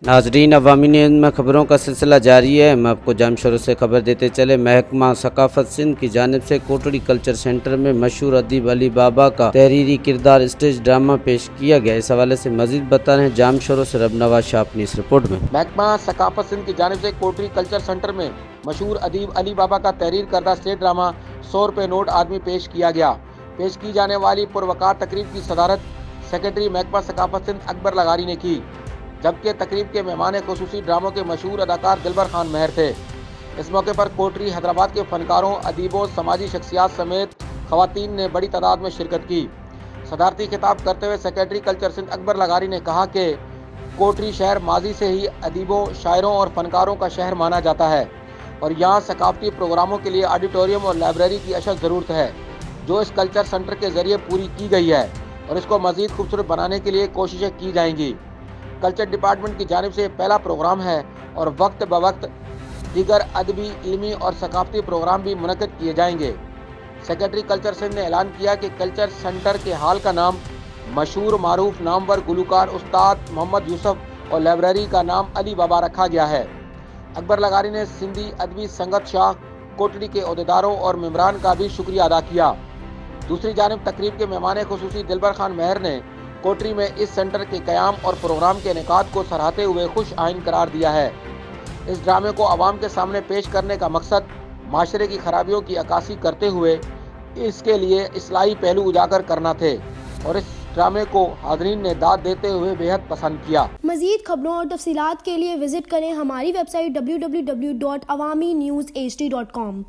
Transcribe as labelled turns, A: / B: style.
A: ناظرین، عوامی نیوز میں خبروں کا سلسلہ جاری ہے۔ ہم آپ کو جام شروع سے خبر دیتے چلے۔ محکمہ ثقافت سندھ کی جانب سے کوٹڑی کلچر سینٹر میں مشہور ادیب علی بابا کا تحریری کردار اسٹیج ڈرامہ پیش کیا گیا۔ اس حوالے سے مزید بتا رہے ہیں جام شروع سے رب نواز شاہ اپنی اس رپورٹ میں۔
B: محکمہ ثقافت سندھ کی جانب سے کوٹڑی کلچر سینٹر میں مشہور ادیب علی بابا کا تحریر کردہ اسٹیج ڈرامہ 100 روپے نوٹ آدمی پیش کیا گیا۔ پیش کی جانے والی پروقار تقریب کی صدارت سیکرٹری محکمہ ثقافت سندھ اکبر لغاری نے کی، جبکہ تقریب کے مہمان خصوصی ڈراموں کے مشہور اداکار دلبر خان مہر تھے۔ اس موقع پر کوٹڑی حیدرآباد کے فنکاروں، ادیبوں، سماجی شخصیات سمیت خواتین نے بڑی تعداد میں شرکت کی۔ صدارتی خطاب کرتے ہوئے سیکرٹری کلچر سندھ اکبر لغاری نے کہا کہ کوٹڑی شہر ماضی سے ہی ادیبوں، شاعروں اور فنکاروں کا شہر مانا جاتا ہے اور یہاں ثقافتی پروگراموں کے لیے آڈیٹوریم اور لائبریری کی اشد ضرورت ہے، جو اس کلچر سینٹر کے ذریعے پوری کی گئی ہے اور اس کو مزید خوبصورت بنانے کے لیے کوششیں کی جائیں گی۔ کلچر ڈپارٹمنٹ کی جانب سے یہ پہلا پروگرام ہے اور وقت بوقت دیگر ادبی، علمی اور ثقافتی پروگرام بھی منعقد کیے جائیں گے۔ سیکرٹری کلچر سندھ نے اعلان کیا کہ کلچر سینٹر کے ہال کا نام مشہور معروف نامور گلوکار استاد محمد یوسف اور لائبریری کا نام علی بابا رکھا گیا ہے۔ اکبر لغاری نے سندھی ادبی سنگت شاہ کوٹڑی کے عہدیداروں اور ممبران کا بھی شکریہ ادا کیا۔ دوسری جانب تقریب کے مہمان خصوصی دلبر خان مہر نے کوٹڑی میں اس سینٹر کے قیام اور پروگرام کے انعقاد کو سراہتے ہوئے خوش آئند قرار دیا ہے۔ اس ڈرامے کو عوام کے سامنے پیش کرنے کا مقصد معاشرے کی خرابیوں کی عکاسی کرتے ہوئے اس کے لیے اصلاحی پہلو اجاگر کرنا تھے اور اس ڈرامے کو حاضرین نے داد دیتے ہوئے بے حد پسند کیا۔
C: مزید خبروں اور تفصیلات کے لیے وزٹ کریں ہماری ویب سائٹ www.awamiNewsHD.com۔